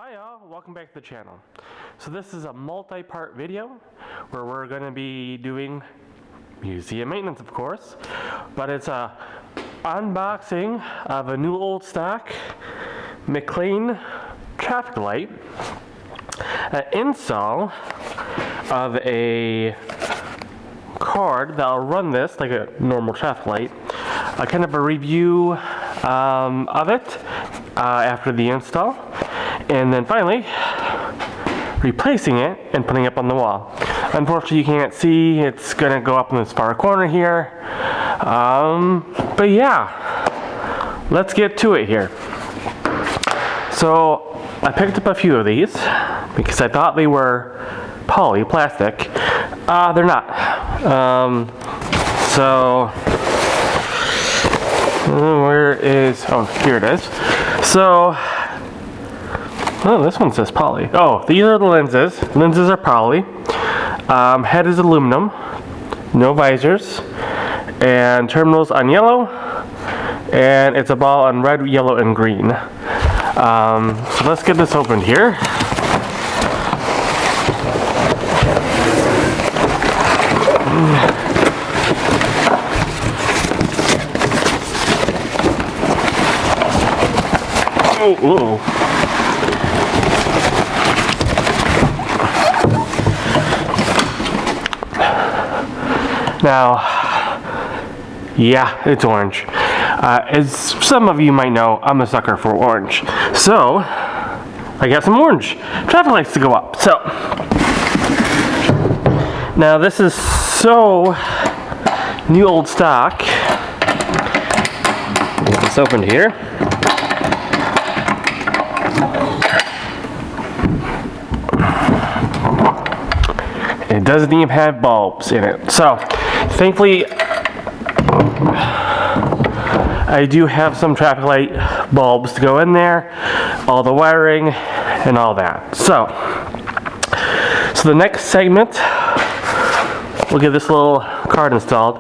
Hi y'all, welcome back to the channel. So this is a multi-part video where we're going to be doing museum maintenance, of course, but it's a unboxing of a new old stock McCain traffic light, an install of a card that'll run this like a normal traffic light, a kind of a review of it after the install, and then finally replacing it and putting it up on the wall. Unfortunately, you can't see, it's gonna go up in this far corner here, but yeah, let's get to it here. So I picked up a few of these because I thought they were poly plastic. They're not. Where is, oh, here it is. So, oh, this one says poly. Oh, these are the lenses. Lenses are poly. Head is aluminum. No visors. And terminals on yellow. And it's a ball on red, yellow, and green. So let's get this opened here. Oh, now, yeah, it's orange. As some of you might know, I'm a sucker for orange. So, I got some orange traffic lights to go up. So, now this is so new old stock. Get this opened here. It doesn't even have bulbs in it. So, thankfully, I do have some traffic light bulbs to go in there, all the wiring, and all that. So the next segment, we'll get this little card installed.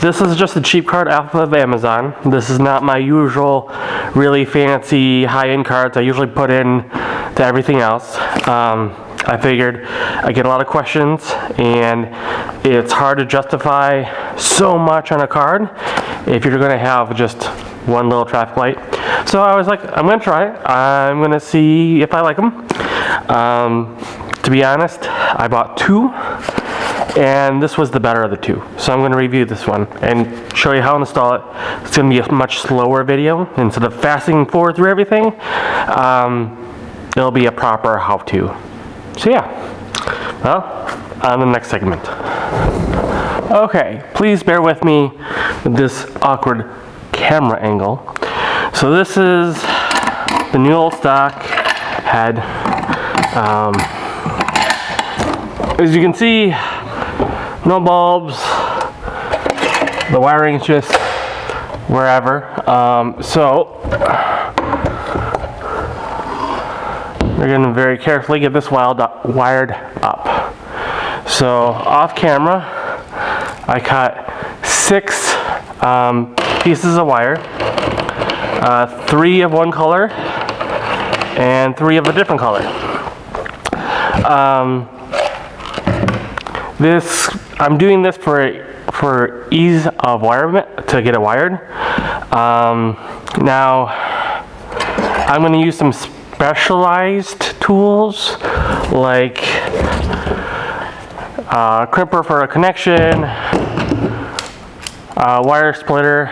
This is just a cheap card off of Amazon. This is not my usual really fancy high-end cards I usually put in to everything else. I figured I get a lot of questions and it's hard to justify so much on a card if you're going to have just one little traffic light. So I was like, I'm going to try it. I'm going to see if I like them. To be honest, I bought two and this was the better of the two. So I'm going to review this one and show you how to install it. It's going to be a much slower video. Instead of fasting forward through everything, it'll be a proper how-to. So yeah, well, on the next segment. Okay, please bear with me with this awkward camera angle. So this is the new old stock head. As you can see, no bulbs. The wiring's just wherever. We're going to very carefully get this wired up. So off camera, I cut 6 pieces of wire, 3 of one color and 3 of a different color. I'm doing this for ease of wirement to get it wired. Now I'm going to use some specialized tools like a crimper for a connection, a wire splitter,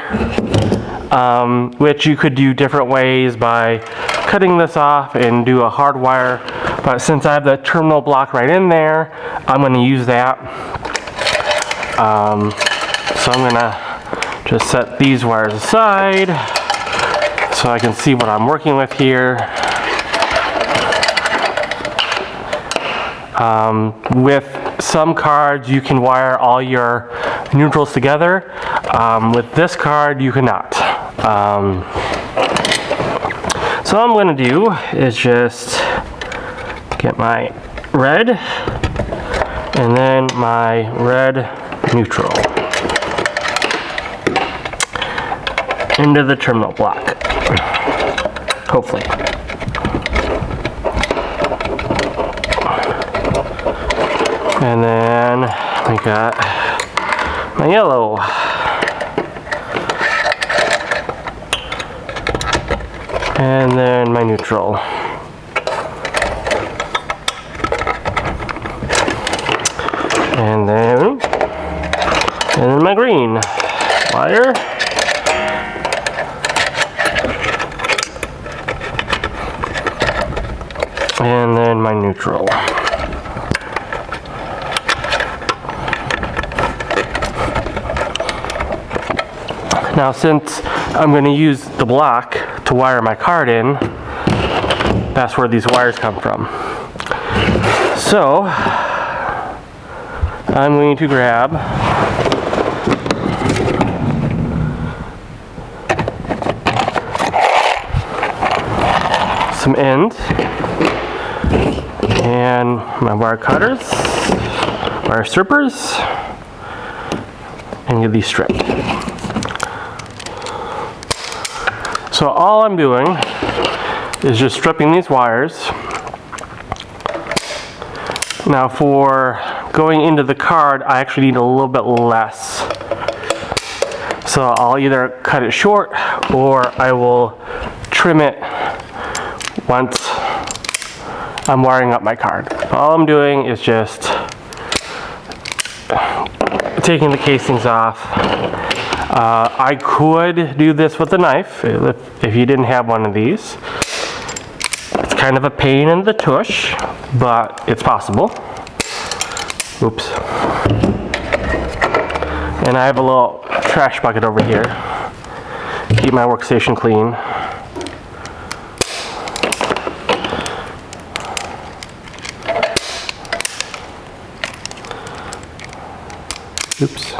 which you could do different ways by cutting this off and do a hard wire, but since I have the terminal block right in there, I'm going to use that. So I'm going to just set these wires aside so I can see what I'm working with here. With some cards, you can wire all your neutrals together. With this card, you cannot. So all I'm going to do is just get my red and then my red neutral into the terminal block, hopefully. And then we got my yellow. And then my neutral. And then my green wire. And then my neutral. Now, since I'm going to use the block to wire my card in, that's where these wires come from. So, I'm going to grab some ends and my wire cutters, wire strippers, and get these stripped. So all I'm doing is just stripping these wires. Now for going into the card, I actually need a little bit less. So I'll either cut it short or I will trim it once I'm wiring up my card. All I'm doing is just taking the casings off. I could do this with a knife if you didn't have one of these. It's kind of a pain in the tush, but it's possible. Oops. And I have a little trash bucket over here. Keep my workstation clean. Oops.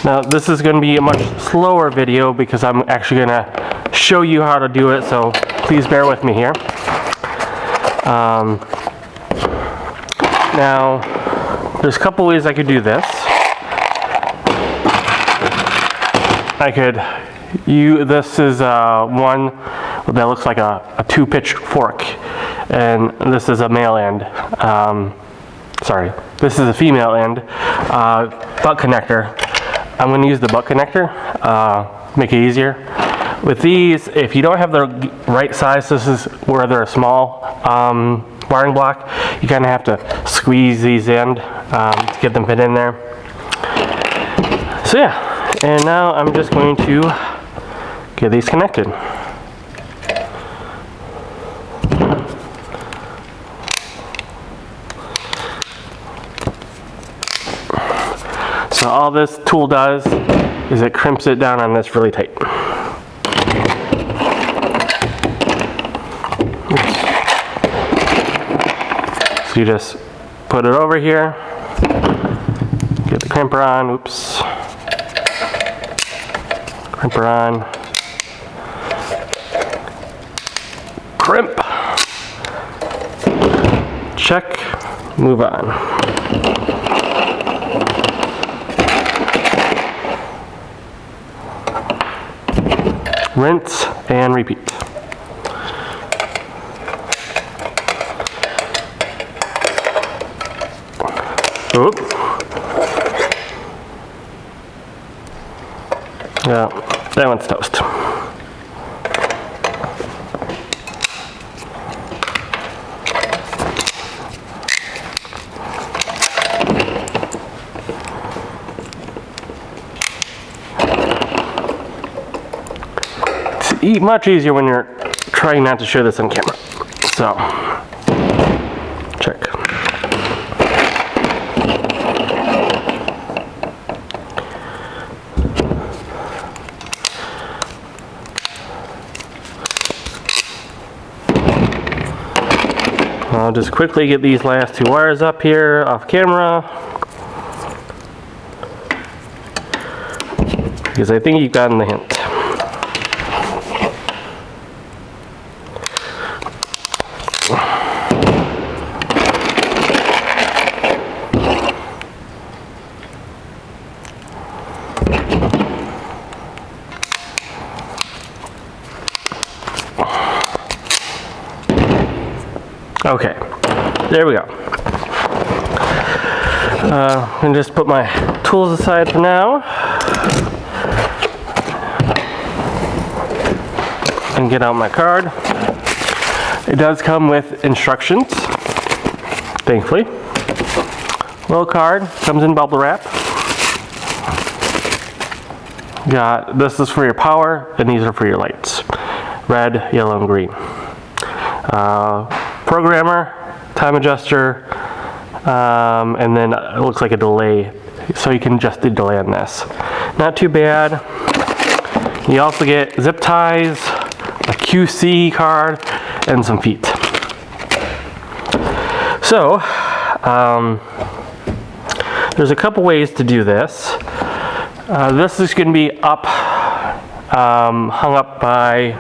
Now this is going to be a much slower video because I'm actually going to show you how to do it, so please bear with me here. Now there's a couple ways I could do this. This is one that looks like a two-pitched fork, and this is a male end. Sorry, this is a female end, butt connector. I'm going to use the butt connector, make it easier. With these, if you don't have the right size, this is where they're a small wiring block, you kind of have to squeeze these in to get them fit in there. So yeah, and now I'm just going to get these connected. So all this tool does is it crimps it down on this really tight. Oops. So you just put it over here, get the crimper on, oops, crimper on, crimp, check, move on. Rinse and repeat. Oop. Yeah, that one's toast. Much easier when you're trying not to show this on camera. So, check. I'll just quickly get these last two wires up here off camera, because I think you've gotten the hint. Okay, there we go. I'm going to just put my tools aside for now and get out my card. It does come with instructions, thankfully. Little card, comes in bubble wrap. This is for your power, and these are for your lights. Red, yellow, and green. Programmer, time adjuster, and then it looks like a delay, so you can adjust the delay on this. Not too bad. You also get zip ties, a QC card, and some feet. So, there's a couple ways to do this. This is going to be up, hung up by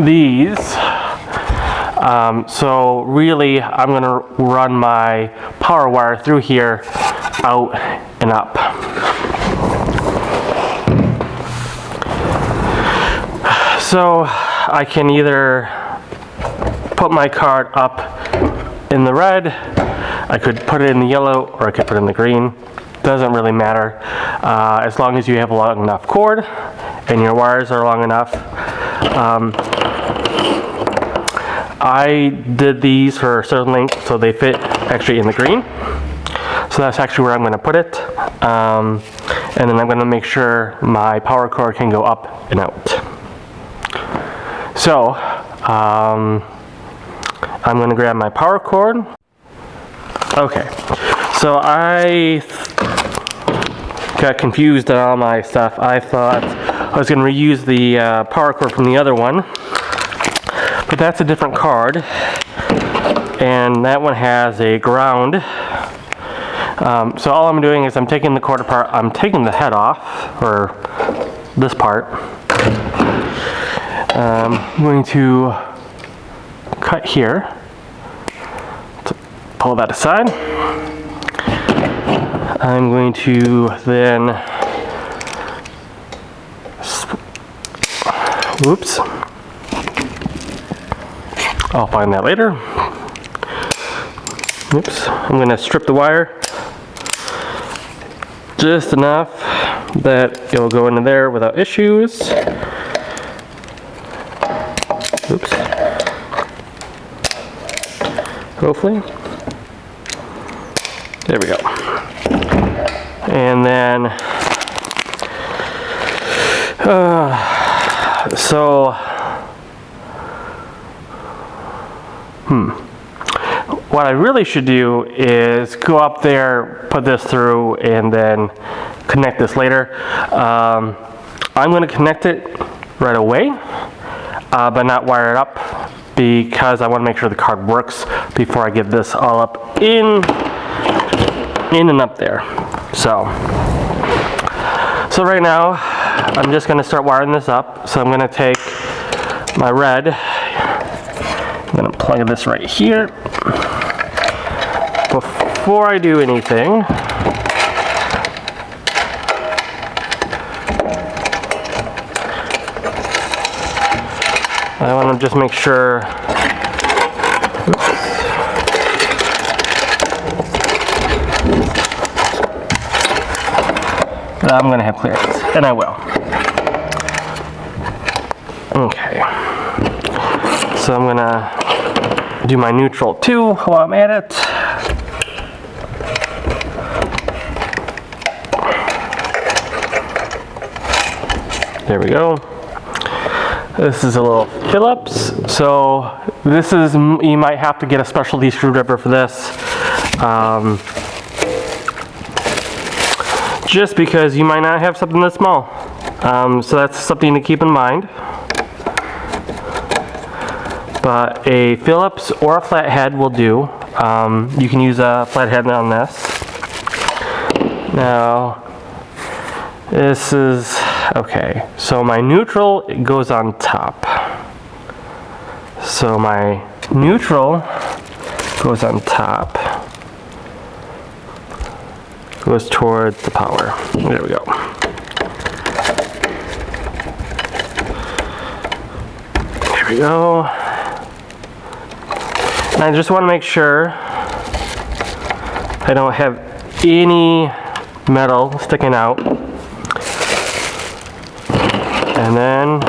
these. So really, I'm going to run my power wire through here, out and up. So I can either put my card up in the red, I could put it in the yellow, or I could put it in the green. Doesn't really matter, as long as you have a long enough cord and your wires are long enough. I did these for a certain length so they fit actually in the green. So that's actually where I'm going to put it. And then I'm going to make sure my power cord can go up and out. So I'm going to grab my power cord. Okay, so I got confused on all my stuff. I thought I was going to reuse the power cord from the other one, but that's a different card, and that one has a ground. So all I'm doing is I'm taking the cord apart, I'm taking the head off, or this part. I'm going to cut here, to pull that aside. I'm going to then, whoops, I'll find that later. Oops, I'm going to strip the wire just enough that it will go into there without issues. Oops. Hopefully. There we go. And then, what I really should do is go up there, put this through, and then connect this later. I'm going to connect it right away, but not wire it up, because I want to make sure the card works before I get this all up in and up there. So right now I'm just going to start wiring this up. So I'm going to take my red, I'm going to plug this right here. Before I do anything, I want to just make sure, that I'm going to have clearance, and I will. Okay, so I'm going to do my neutral too while I'm at it. There we go. This is a little Phillips. So this is, you might have to get a specialty screwdriver for this. Just because you might not have something this small. So that's something to keep in mind. But a Phillips or a flathead will do. You can use a flathead on this. Now, this is, okay, so my neutral, it goes on top. So my neutral goes on top. Goes towards the power. There we go. There we go. And I just want to make sure I don't have any metal sticking out. And then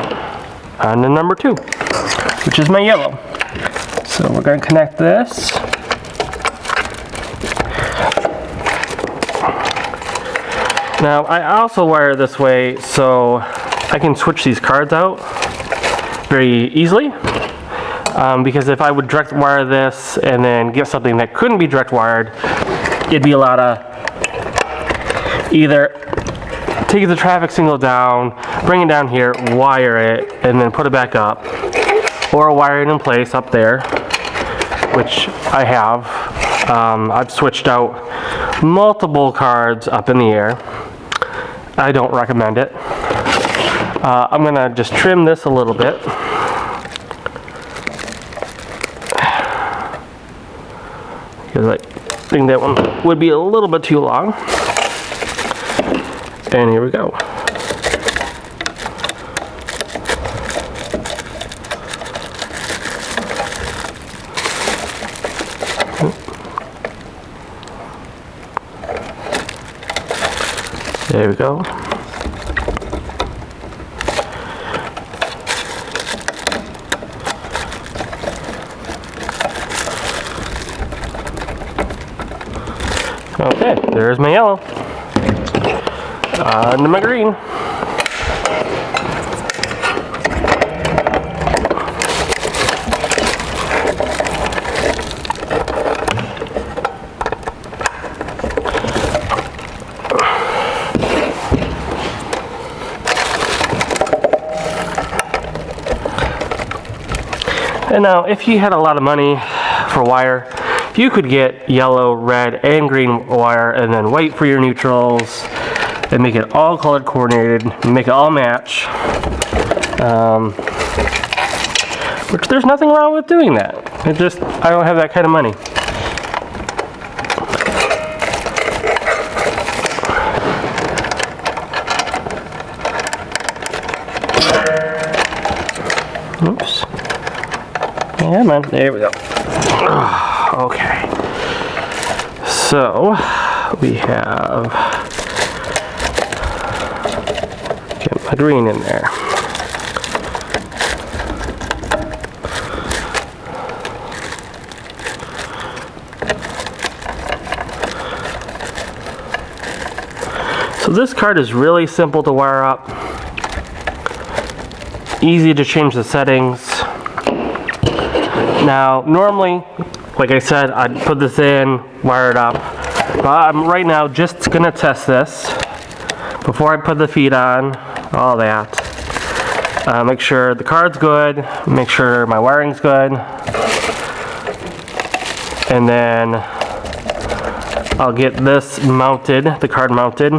on to number 2, which is my yellow. So we're going to connect this. Now I also wire this way so I can switch these cards out very easily. Because if I would direct wire this and then get something that couldn't be direct wired, it'd be a lot of either take the traffic signal down, bring it down here, wire it, and then put it back up, or wire it in place up there, which I have. I've switched out multiple cards up in the air. I don't recommend it. I'm gonna just trim this a little bit. Because I think that one would be a little bit too long. And here we go. There we go. Okay, there's my yellow. On to my green. And now, if you had a lot of money for wire, you could get yellow, red, and green wire, and then white for your neutrals, and make it all color coordinated, make it all match. Which there's nothing wrong with doing that. It just, I don't have that kind of money. Oops. Yeah, man. There we go. Okay. So we have get my green in there. So this card is really simple to wire up. Easy to change the settings. Now, normally, like I said, I'd put this in, wire it up. But I'm right now just gonna test this before I put the feed on, all that. Make sure the card's good, make sure my wiring's good. And then I'll get this mounted, the card mounted.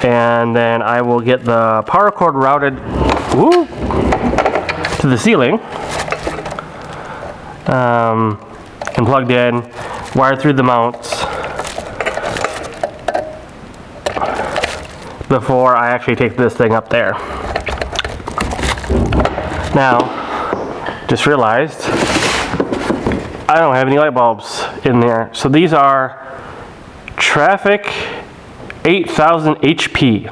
And then I will get the power cord routed to the ceiling. And plugged in, wired through the mounts before I actually take this thing up there. Now, just realized I don't have any light bulbs in there. So these are Traffic 8000 HP,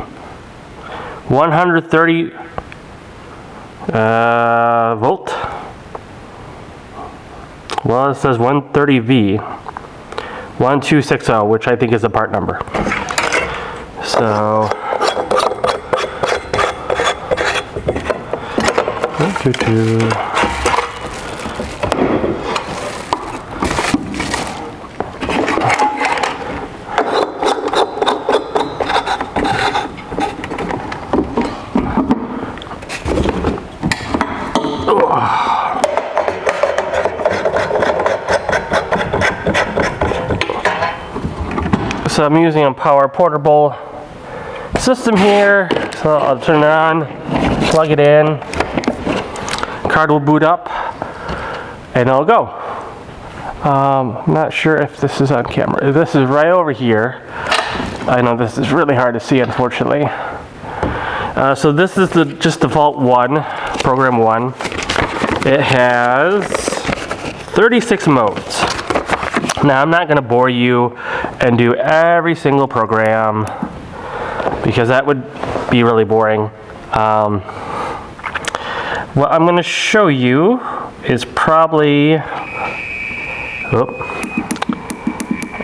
130 volt. Well, it says 130V, 1260, which I think is the part number. So, So I'm using a power portable system here. So I'll turn it on, plug it in, card will boot up, and it'll go. I'm not sure if this is on camera. This is right over here. I know this is really hard to see, unfortunately. So this is the just default one, program one. It has 36 modes. Now, I'm not going to bore you and do every single program because that would be really boring. What I'm going to show you is probably,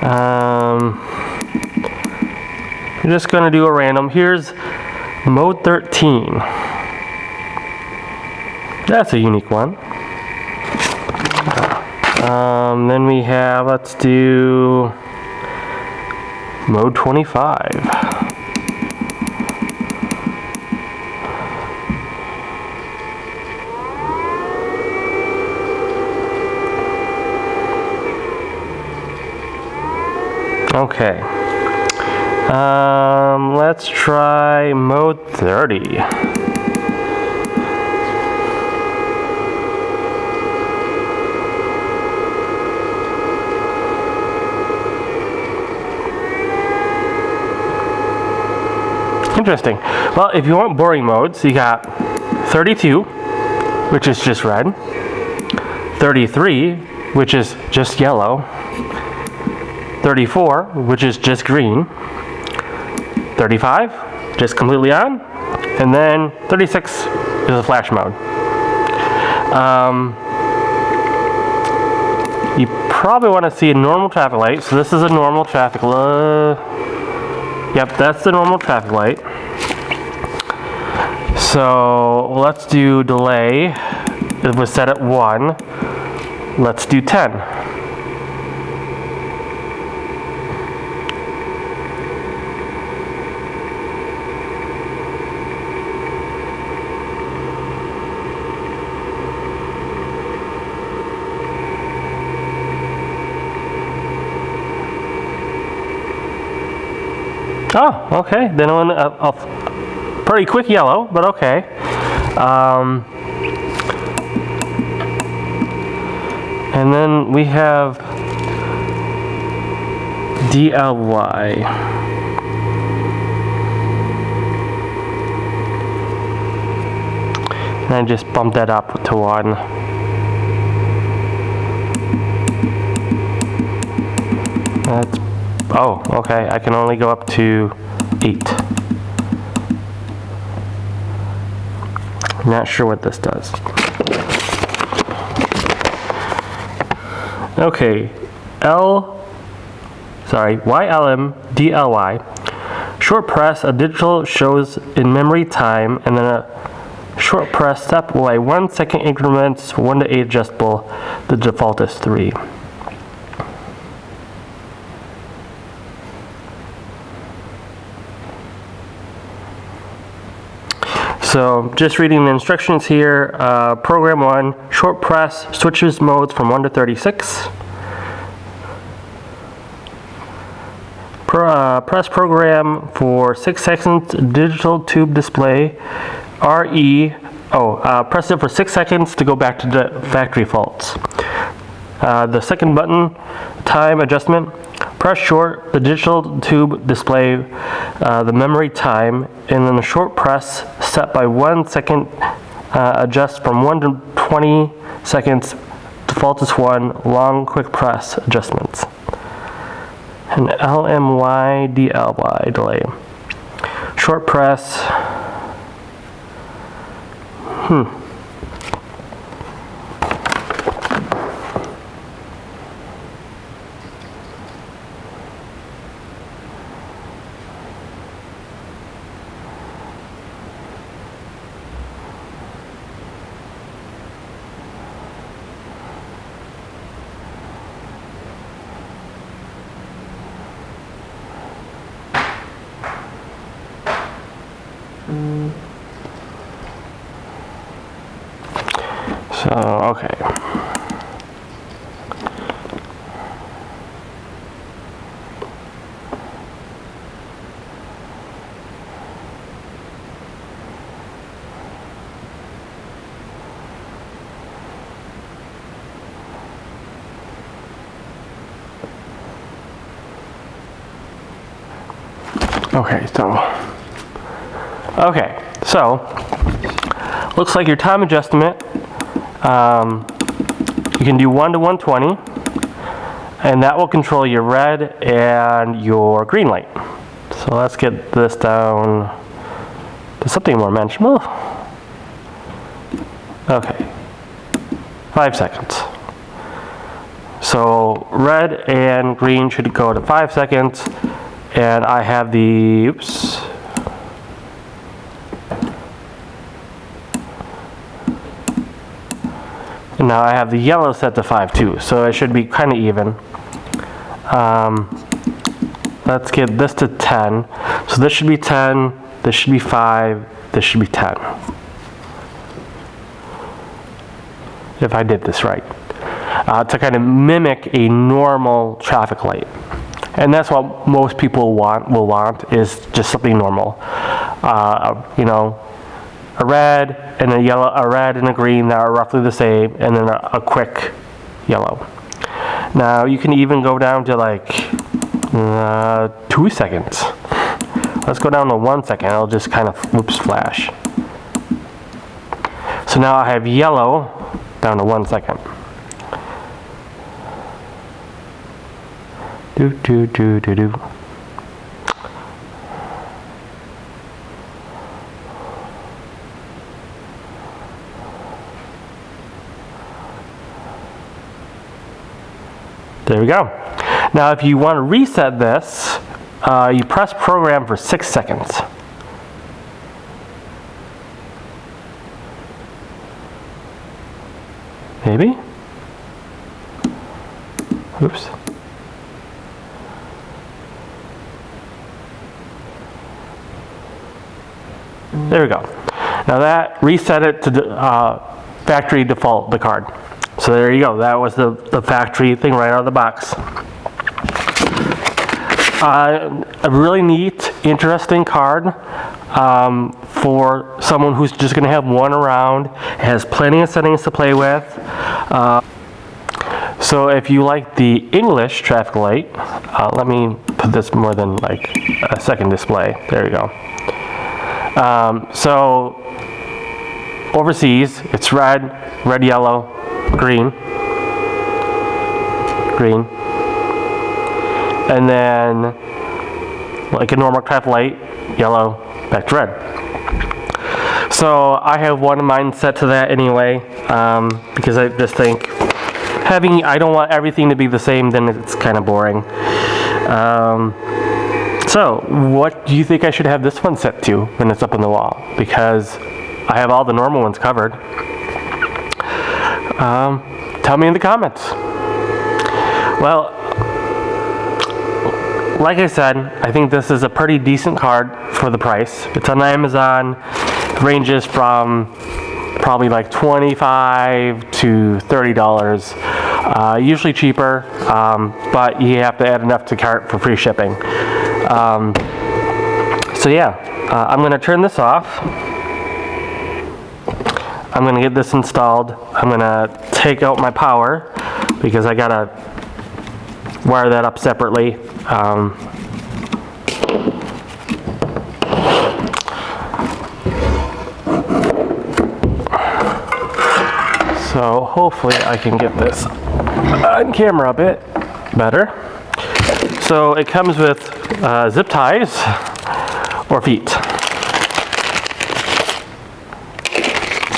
I'm just going to do a random. Here's mode 13. That's a unique one. Then we have, let's do mode 25. Okay. Let's try mode 30. Interesting. Well, if you want boring modes, you got 32, which is just red, 33, which is just yellow, 34, which is just green, 35, just completely on, and then 36 is a flash mode. You probably want to see a normal traffic light, so this is a normal traffic light. Yep, that's the normal traffic light. So let's do delay. It was set at 1. Let's do 10. Oh, okay. Then a pretty quick yellow, but okay. And then we have DLY. And I just bumped that up to 1. That's, oh, okay. I can only go up to 8. Not sure what this does. Okay, YLM DLY. Short press, a digital shows in memory time, and then a short press step by 1 second increments, 1 to 8 adjustable. The default is 3. So just reading the instructions here, program 1, short press, switches modes from 1 to 36. Press program for 6 seconds, digital tube display, press it for 6 seconds to go back to the factory faults. The second button, time adjustment. Press short, the digital tube display, the memory time, and then the short press set by 1 second, adjust from 1 to 20 seconds, default is 1, long quick press adjustments. And LMY DLY delay. Short press, so, okay. Looks like your time adjustment you can do 1 to 120, and that will control your red and your green light. So let's get this down to something more manageable. Okay, 5 seconds. So red and green should go to 5 seconds, and I have the, oops. And now I have the yellow set to 5 too, so it should be kind of even. Let's get this to 10. So this should be 10, this should be 5, this should be 10. If I did this right. To kind of mimic a normal traffic light. And that's what most people will want is just something normal. You know, a red and a yellow, a red and a green that are roughly the same, and then a quick yellow. Now you can even go down to like 2 seconds. Let's go down to 1 second. It'll just kind of flash. So now I have yellow down to 1 second. Do. There we go. Now if you want to reset this, you press program for 6 seconds. Maybe? Oops. There we go. Now that reset it to factory default, the card. So there you go. That was the factory thing right out of the box. A really neat, interesting card for someone who's just going to have one around. It has plenty of settings to play with. So if you like the English traffic light, let me put this more than like a second display. There you go. So overseas, it's red, yellow, green, and then like a normal traffic light, yellow, back to red. So I have one of mine set to that anyway, because I just think I don't want everything to be the same, then it's kind of boring. So what do you think I should have this one set to when it's up on the wall? Because I have all the normal ones covered. Tell me in the comments. Well, like I said, I think this is a pretty decent card for the price. It's on Amazon. It ranges from probably like $25 to $30. Usually cheaper, but you have to add enough to cart for free shipping. So yeah, I'm going to turn this off. I'm going to get this installed. I'm going to take out my power because I got to wire that up separately. So hopefully I can get this on camera a bit better. So it comes with zip ties or feet.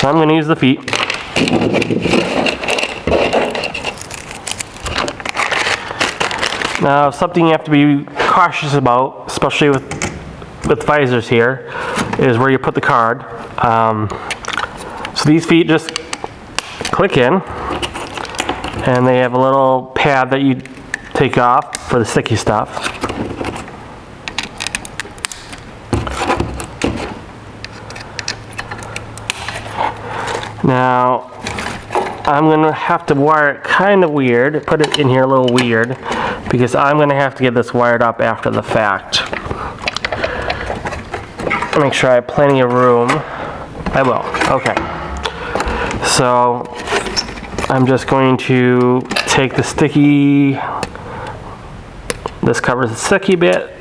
So I'm going to use the feet. Now something you have to be cautious about, especially with visors here, is where you put the card. So these feet just click in, and they have a little pad that you take off for the sticky stuff. Now I'm going to have to wire it kind of weird, put it in here a little weird, because I'm going to have to get this wired up after the fact. Make sure I have plenty of room. I will. Okay. So I'm just going to take the sticky, this covers the sticky bit.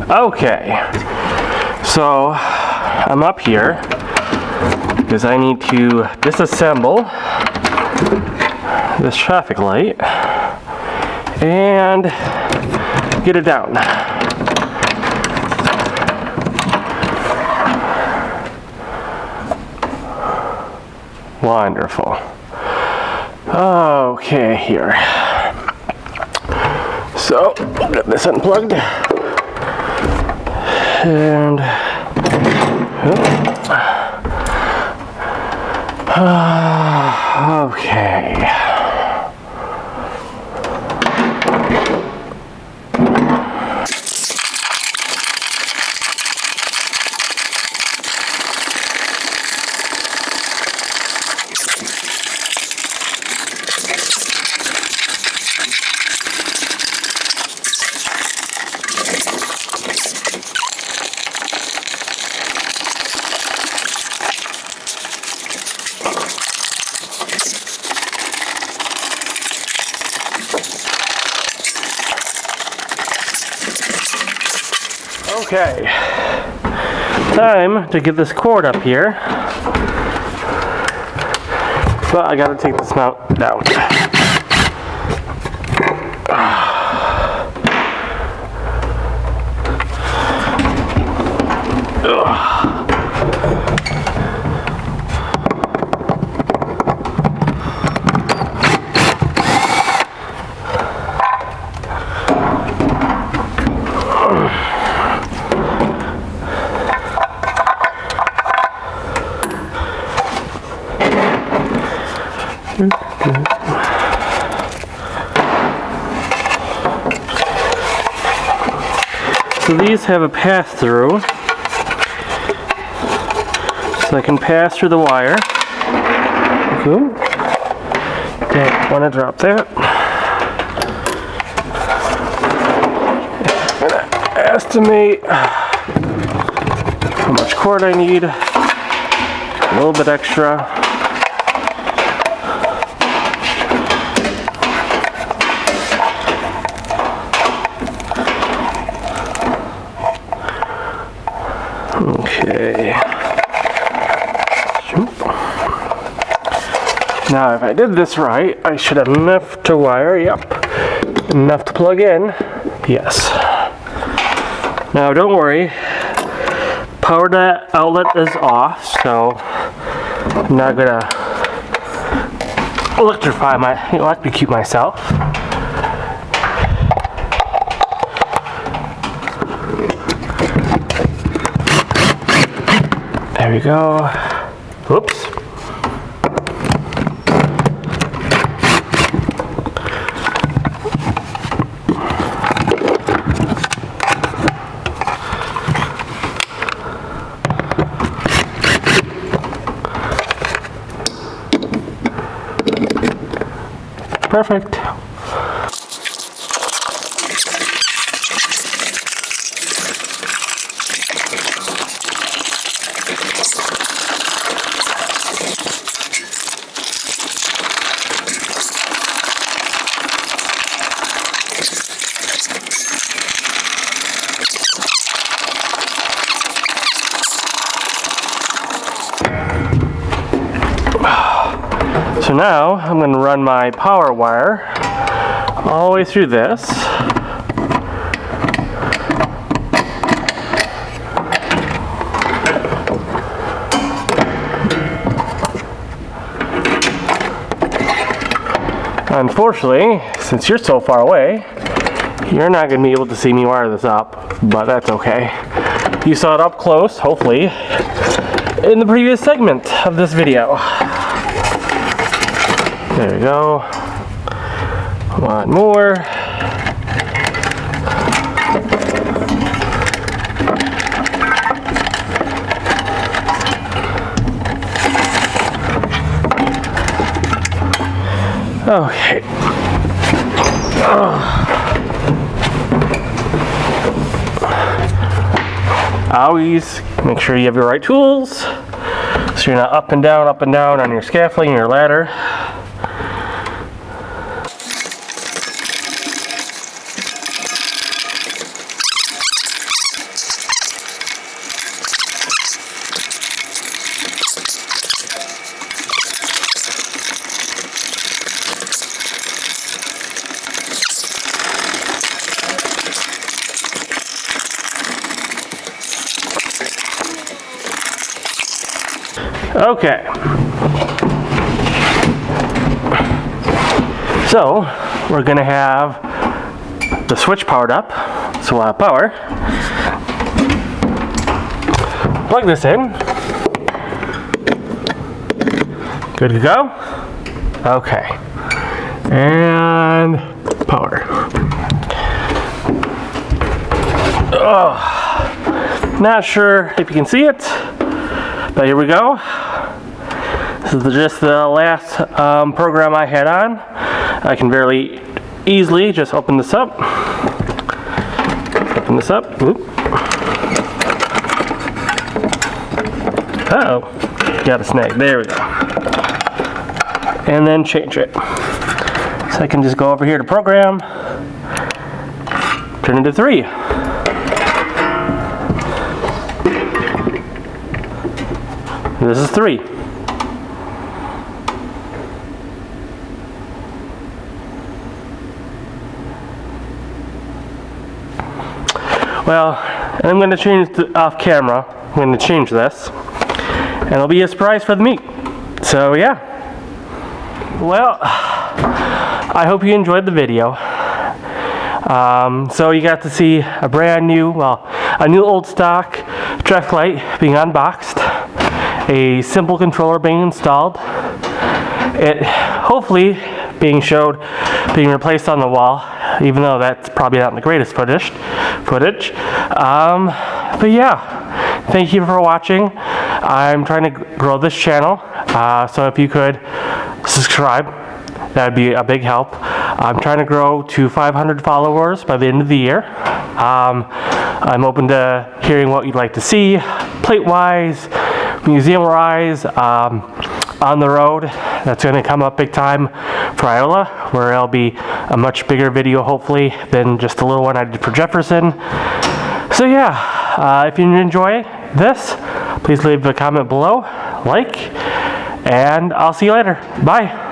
Okay. So I'm up here. because I need to disassemble this traffic light and get it down. Wonderful. Okay, here. So, we'll get this unplugged. And okay. Okay, time to get this cord up here, but I gotta take this mount down. So these have a pass-through, so I can pass through the wire. Cool. Don't want to drop that. I'm gonna estimate how much cord I need. A little bit extra. Okay. Now, if I did this right, I should have enough to wire. Yep. Enough to plug in. Yes. Now, don't worry. Power outlet is off, so I'm not gonna electrocute myself. There we go. Whoops. Perfect. So now I'm going to run my power wire all the way through this. Unfortunately, since you're so far away, you're not going to be able to see me wire this up, but that's okay. You saw it up close, hopefully, in the previous segment of this video. There we go. One more. Okay. Always make sure you have your right tools so you're not up and down on your scaffolding and your ladder. Okay. So we're gonna have the switch powered up, so we'll have power. Plug this in. Good to go. Okay. And power. Oh, not sure if you can see it, but here we go. This is just the last program I had on. I can very easily just open this up. Open this up. Oop. Uh-oh. Got a snag. There we go. And then change it. So I can just go over here to program. Turn it to 3. This is 3. Well, I'm going to change off camera. I'm going to change this, and it'll be a surprise for the meet. So yeah. Well, I hope you enjoyed the video. So you got to see a brand new, a new old stock traffic light being unboxed, a simple controller being installed, it hopefully being showed being replaced on the wall, even though that's probably not the greatest footage. But yeah, thank you for watching. I'm trying to grow this channel, so if you could subscribe, that would be a big help. I'm trying to grow to 500 followers by the end of the year. I'm open to hearing what you'd like to see, plate-wise, museum-wise, on the road. That's going to come up big time for Iola, where it'll be a much bigger video, hopefully, than just the little one I did for Jefferson. So yeah, if you enjoy this, please leave a comment below, like, and I'll see you later. Bye.